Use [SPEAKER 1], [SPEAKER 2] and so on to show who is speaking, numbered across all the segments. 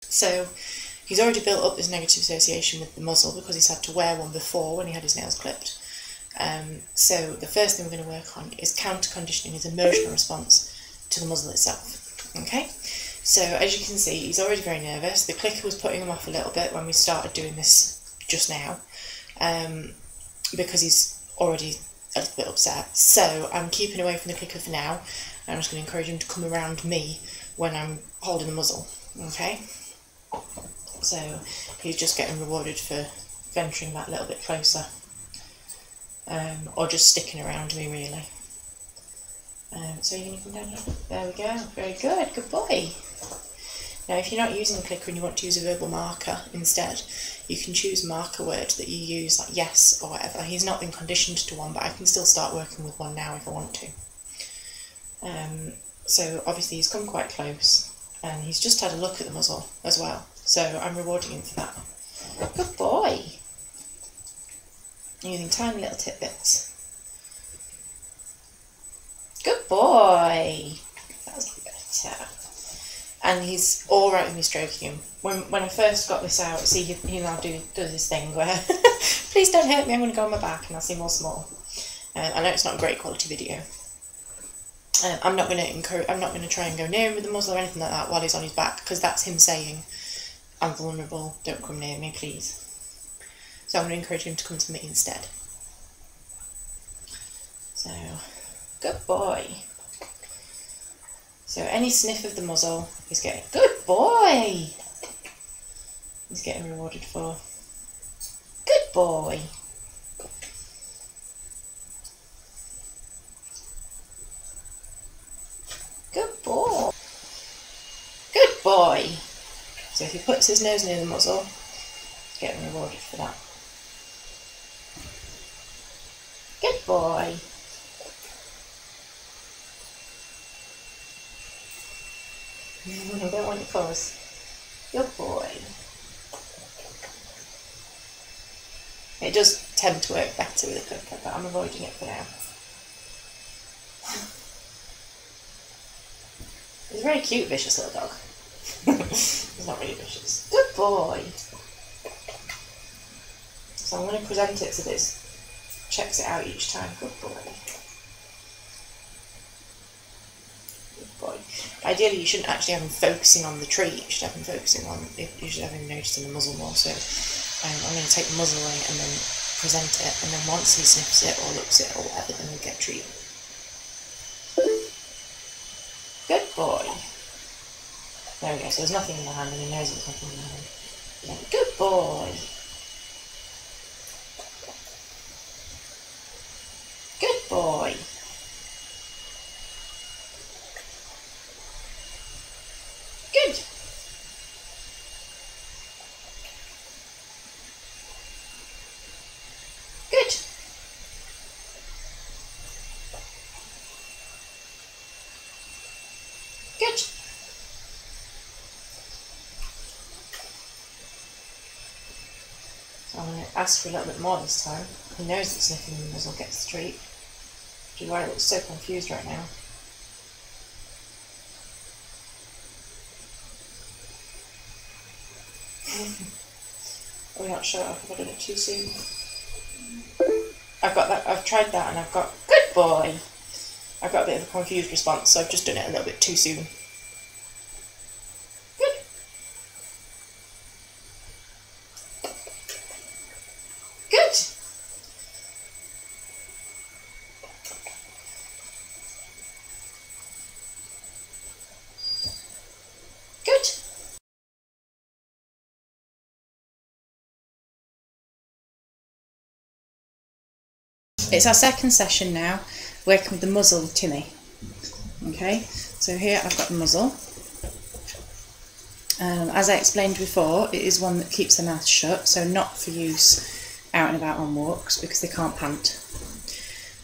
[SPEAKER 1] So he's already built up this negative association with the muzzle because he's had to wear one before when he had his nails clipped. So the first thing we're going to work on is counter-conditioning his emotional response to the muzzle itself. Okay, so as you can see, he's already very nervous. The clicker was putting him off a little bit when we started doing this just now, because he's already a little bit upset. So I'm keeping away from the clicker for now, and I'm just going to encourage him to come around me when I'm holding the muzzle. Okay, so he's just getting rewarded for venturing that little bit closer, or just sticking around me really. So you're going to come down here. There we go. Very good. Good boy. Now, if you're not using the clicker and you want to use a verbal marker instead, you can choose a marker word that you use, like yes or whatever. He's not been conditioned to one, but I can still start working with one now if I want to. So obviously he's come quite close, and he's just had a look at the muzzle as well. So I'm rewarding him for that. Good boy. Using tiny little tidbits. Good boy. That was better. And he's all right with me stroking him. When I first got this out, see, he now does this thing where, please don't hurt me, I'm going to go on my back, and I'll seem all small. I know it's not a great quality video. I'm not going to try and go near him with the muzzle or anything like that while he's on his back, because that's him saying, I'm vulnerable, don't come near me, please. So I'm going to encourage him to come to me instead. So, good boy. So any sniff of the muzzle, he's getting, good boy! He's getting rewarded for. Good boy! Good boy! Good boy! So if he puts his nose near the muzzle, he's getting rewarded for that. Good boy! I don't want you close. Good boy. It does tend to work better with a clicker, but I'm avoiding it for now. He's a very cute, vicious little dog. He's not really vicious. Good boy. So I'm going to present it so that it checks it out each time. Good boy. Boy. Ideally, you shouldn't actually have him focusing on the treat. You should have him focusing on. You should have him noticing the muzzle more. So I'm going to take the muzzle away and then present it, and then once he sniffs it or looks it or whatever, then we'll get treat. Good boy. There we go. So there's nothing in the hand, and he knows there's nothing in the hand. Yeah. Good boy. Good boy. Good. Good. Good. So I'm going to ask for a little bit more this time. He knows that sniffing the muzzle gets the treat, which is why he looks so confused right now. Are we not sure if I've done it too soon? I've tried that and I've got, good boy! I've got a bit of a confused response, so I've just done it a little bit too soon. Good. Good. Good. It's our second session now, working with the muzzle of Timmi. Okay, so here I've got the muzzle. As I explained before, it is one that keeps the mouth shut, so not for use out and about on walks because they can't pant.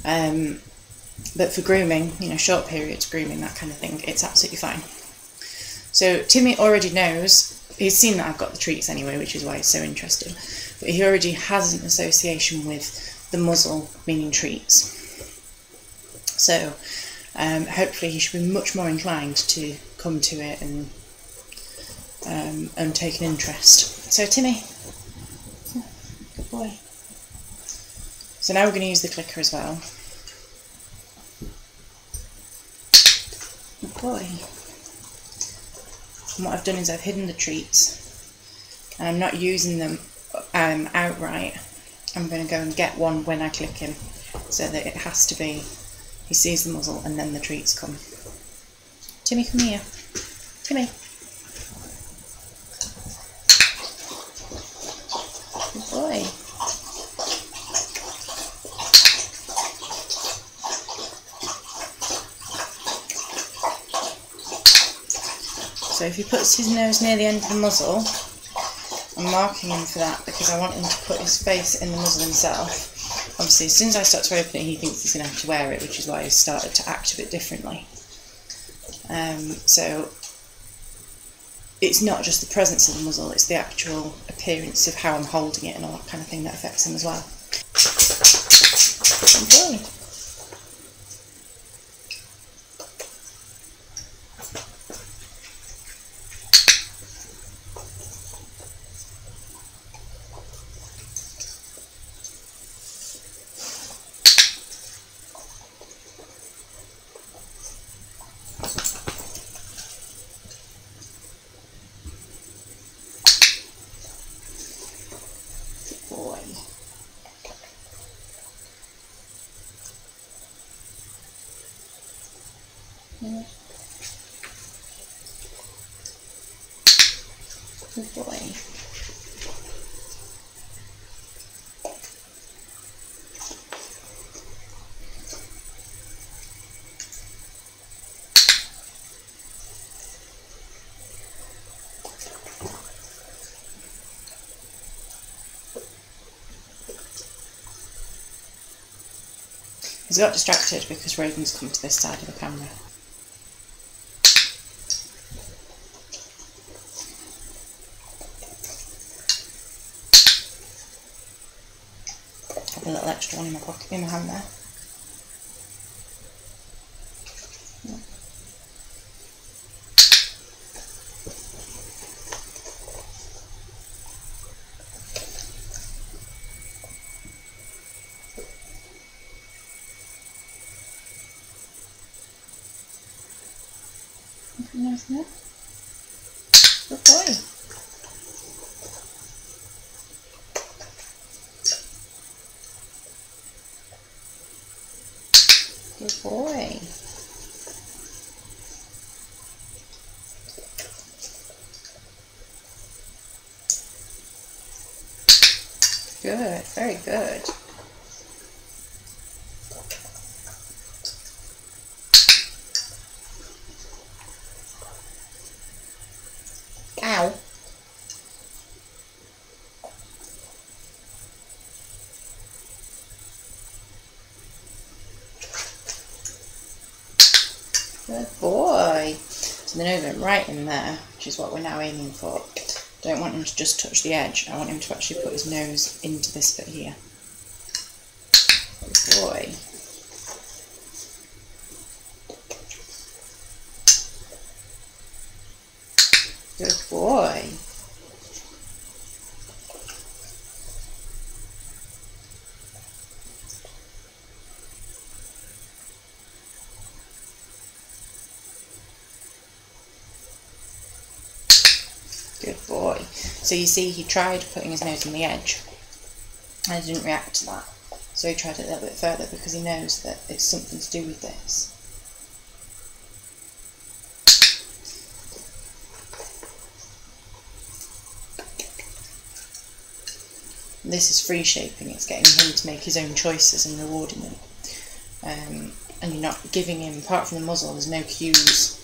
[SPEAKER 1] But for grooming, you know, short periods, grooming, that kind of thing, it's absolutely fine. So Timmi already knows, he's seen that I've got the treats anyway, which is why he's so interested, but he already has an association with the muzzle meaning treats. So hopefully he should be much more inclined to come to it and and take an interest. So Timmy, good boy. So now we're going to use the clicker as well. Good boy. And what I've done is I've hidden the treats, and I'm not using them outright. I'm going to go and get one when I click him, so that it has to be, he sees the muzzle and then the treats come. Timmy, come here. Timmy. Good boy. So if he puts his nose near the end of the muzzle, I'm marking him for that because I want him to put his face in the muzzle himself. Obviously, as soon as I start to open it, he thinks he's going to have to wear it, which is why he's started to act a bit differently. So it's not just the presence of the muzzle, it's the actual appearance of how I'm holding it and all that kind of thing that affects him as well. Okay. Boy. Yeah. Good boy. He's got distracted because Raven's come to this side of the camera. Have a little extra one in my pocket, in my hand there. Nice there. Good boy. Good boy. Good, very good. Ow. Good boy. So the nose went right in there, which is what we're now aiming for. Don't want him to just touch the edge. I want him to actually put his nose into this bit here. Good boy. Good boy. Good boy. So you see he tried putting his nose on the edge and I didn't react to that. So he tried it a little bit further because he knows that it's something to do with this. This is free shaping, it's getting him to make his own choices and rewarding them. And you're not giving him, apart from the muzzle, there's no cues.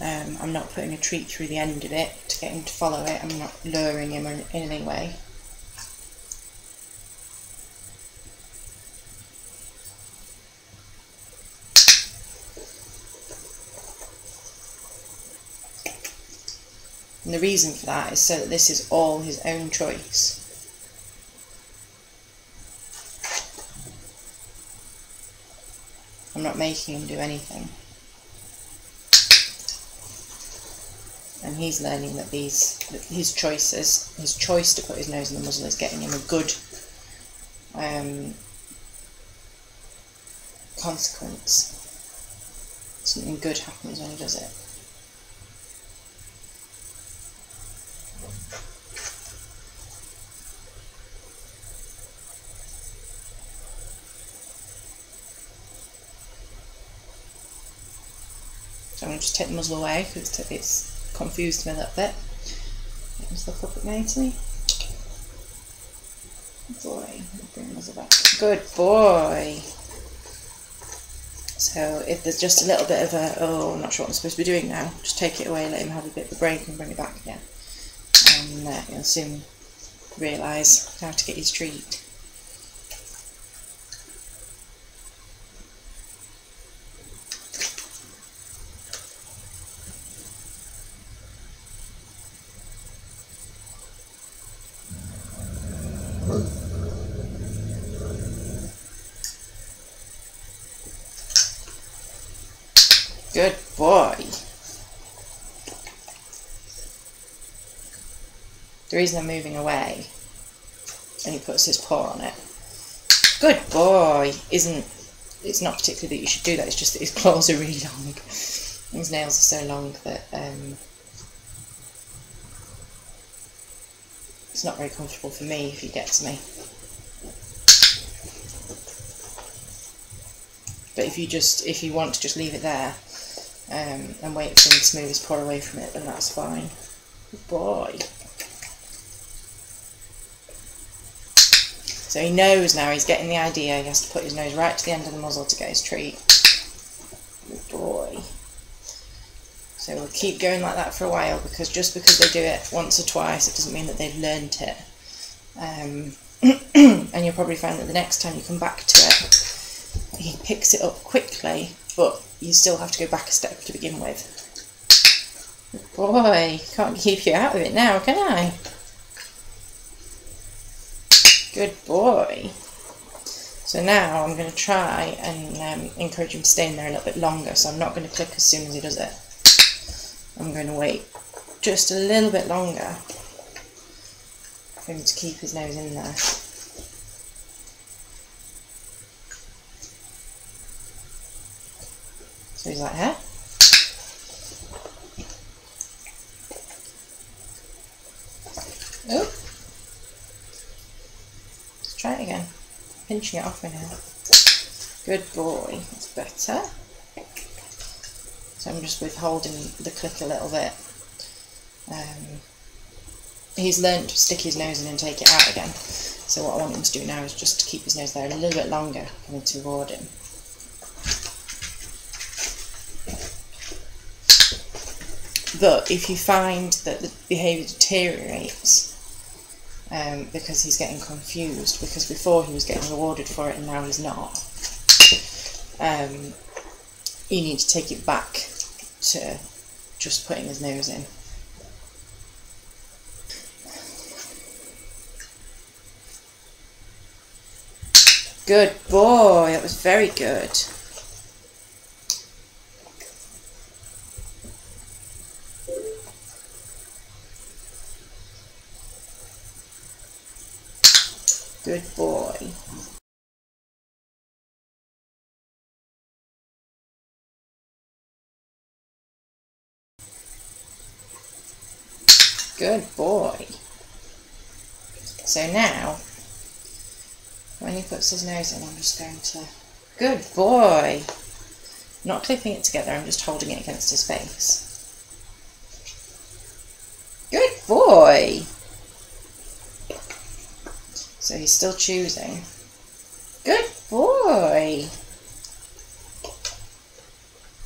[SPEAKER 1] I'm not putting a treat through the end of it to get him to follow it. I'm not luring him in any way. And the reason for that is so that this is all his own choice. I'm not making him do anything. And and he's learning that his choice to put his nose in the muzzle is getting him a good consequence. Something good happens when he does it. So I'm going to just take the muzzle away because it's confused me a little bit. Just look up at me, Timmi. Good boy. Bring the muzzle back. Good boy. So if there's just a little bit of a, oh, I'm not sure what I'm supposed to be doing now, just take it away, let him have a bit of a break and bring it back again. And he'll soon realise how to get his treat. Good boy. The reason I'm moving away, and he puts his paw on it. Good boy. It's not particularly that you should do that, it's just that his claws are really long. His nails are so long that it's not very comfortable for me if he gets me. But if you want to just leave it there and wait for him to move his paw away from it, then that's fine. Good boy. So he knows now, he's getting the idea, he has to put his nose right to the end of the muzzle to get his treat. Good boy. So we'll keep going like that for a while, because just because they do it once or twice, it doesn't mean that they've learnt it. And you'll probably find that the next time you come back to it, he picks it up quickly, but you still have to go back a step to begin with. Good boy, can't keep you out of it now, can I? Good boy. So now I'm going to try and encourage him to stay in there a little bit longer, so I'm not going to click as soon as he does it. I'm going to wait just a little bit longer for him to keep his nose in there. So he's like, huh? Oh. Let's try it again. Pinching it off me now. Good boy. That's better. So I'm just withholding the click a little bit. He's learned to stick his nose in and take it out again. So what I want him to do now is just to keep his nose there a little bit longer for me to reward him. But if you find that the behaviour deteriorates because he's getting confused, because before he was getting rewarded for it and now he's not, you need to take it back to just putting his nose in. Good boy, that was very good. Good boy. Good boy. So now, when he puts his nose in, I'm just going to... Good boy. Not clipping it together, I'm just holding it against his face. Good boy. So he's still choosing. Good boy.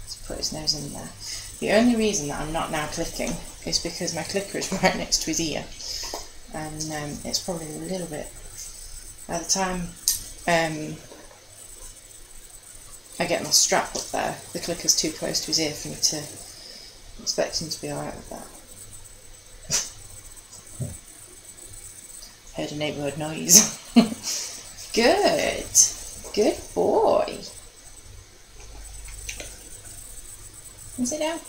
[SPEAKER 1] Let's put his nose in there. The only reason that I'm not now clicking is because my clicker is right next to his ear. And it's probably a little bit... By the time I get my strap up there, the clicker's too close to his ear for me to expect him to be alright with that. Heard a neighbourhood noise. Good. Good boy. Can you sit down?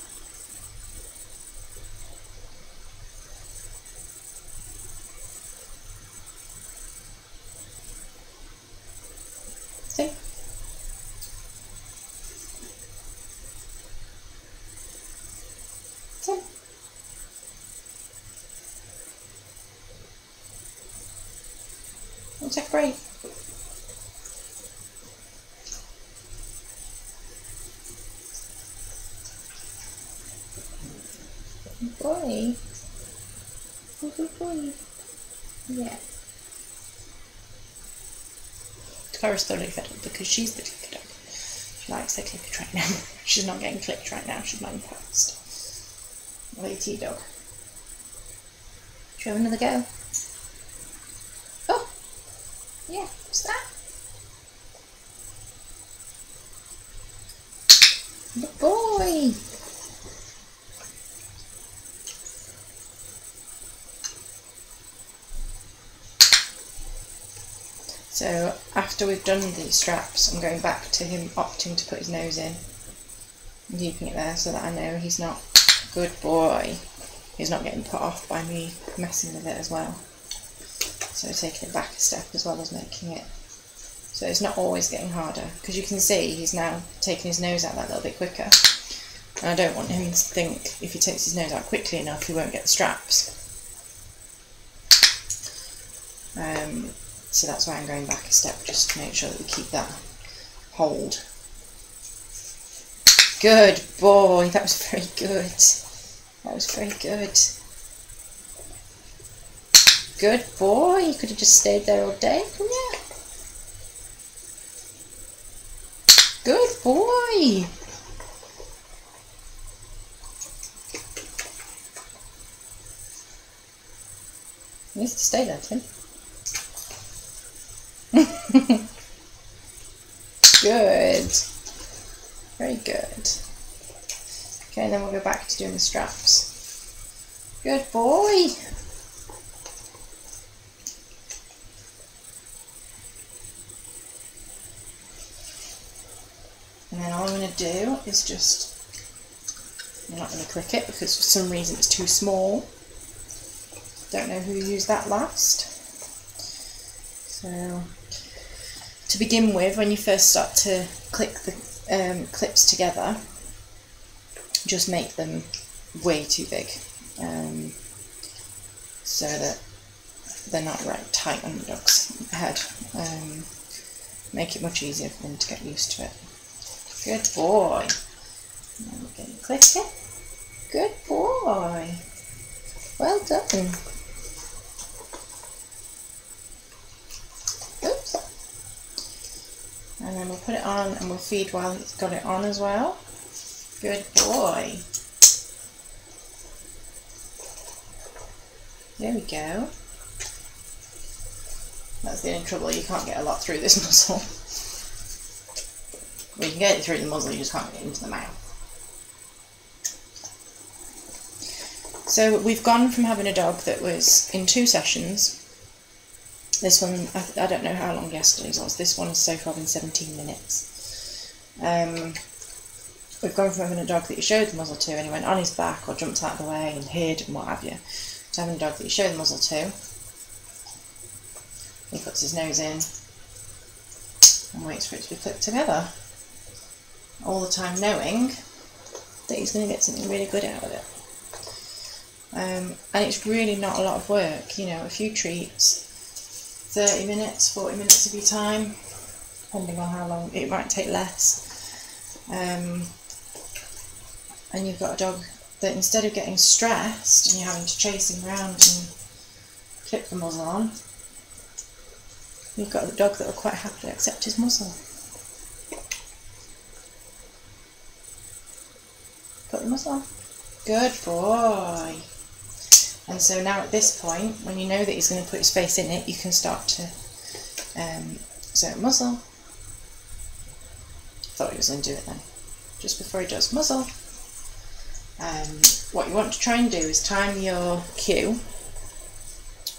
[SPEAKER 1] take a break. Good boy. Good boy. Yeah. Clara's thoroughly fed up because she's the clicker dog. She likes her clicker right now. She's not getting clicked right now, she's lying past. AT dog. Should we have another go? Oh! Yeah, what's that? Good boy! So after we've done these straps, I'm going back to him opting to put his nose in and keeping it there so that I know he's not, good boy, he's not getting put off by me messing with it as well. So taking it back a step as well as making it, so it's not always getting harder, because you can see he's now taking his nose out that little bit quicker, and I don't want him to think if he takes his nose out quickly enough he won't get the straps. So that's why I'm going back a step, just to make sure that we keep that hold. Good boy, that was very good. That was very good. Good boy, you could have just stayed there all day, couldn't you? Good boy. He needs to stay there, Tim. Good. Very good. Okay, and then we'll go back to doing the straps. Good boy. And then all I'm going to do is just, I'm not going to click it because for some reason it's too small. Don't know who used that last. So to begin with, when you first start to click the clips together, just make them way too big, so that they're not right tight on the dog's head. Make it much easier for them to get used to it. Good boy. Now we're going to click it. Good boy. Well done. Oops. And then we'll put it on and we'll feed while it's got it on as well. Good boy. There we go. That's the only trouble, you can't get a lot through this muzzle. Well, you can get it through the muzzle, you just can't get it into the mouth. So we've gone from having a dog that was in 2 sessions. This one, I don't know how long yesterday's was. This one has so far been 17 minutes. We've gone from having a dog that you showed the muzzle to and he went on his back or jumped out of the way and hid and what have you, to having a dog that you show the muzzle to. He puts his nose in and waits for it to be clipped together. All the time knowing that he's going to get something really good out of it. And it's really not a lot of work, you know, a few treats, 30 minutes, 40 minutes of your time, depending on how long, it might take less. And you've got a dog that instead of getting stressed and you're having to chase him around and clip the muzzle on, you've got a dog that will quite happily accept his muzzle. Put the muzzle on. Good boy. And so now at this point, when you know that he's going to put his face in it, you can start to, so muzzle. Thought he was going to do it then. Just before he does muzzle. What you want to try and do is time your cue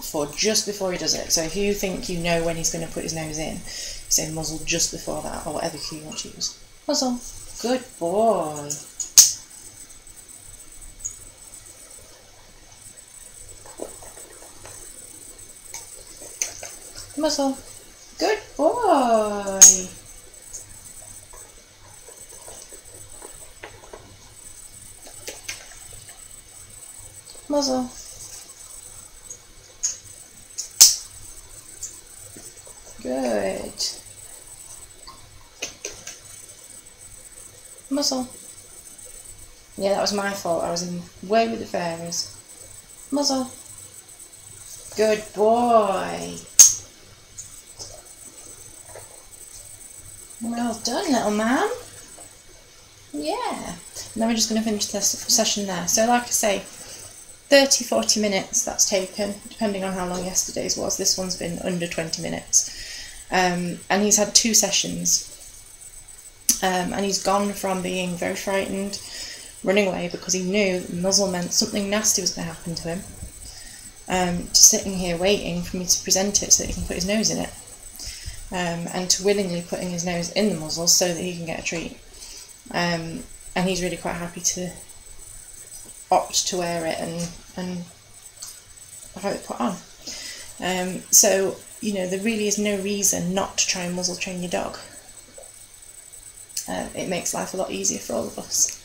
[SPEAKER 1] for just before he does it. So if you think you know when he's going to put his nose in, you say muzzle just before that, or whatever cue you want to use. Muzzle. Good boy. Muzzle. Good boy. Muzzle. Good. Muzzle. Yeah, that was my fault. I was in way with the fairies. Muzzle. Good boy. Well done, little man. Yeah. And then we're just going to finish this session there. So like I say, 30-40 minutes that's taken, depending on how long yesterday's was. This one's been under 20 minutes. And he's had 2 sessions. And he's gone from being very frightened, running away because he knew that muzzle meant something nasty was going to happen to him, to sitting here waiting for me to present it so that he can put his nose in it, and to willingly putting his nose in the muzzle so that he can get a treat. And he's really quite happy to opt to wear it and have it put on. So, you know, there really is no reason not to try and muzzle train your dog. It makes life a lot easier for all of us.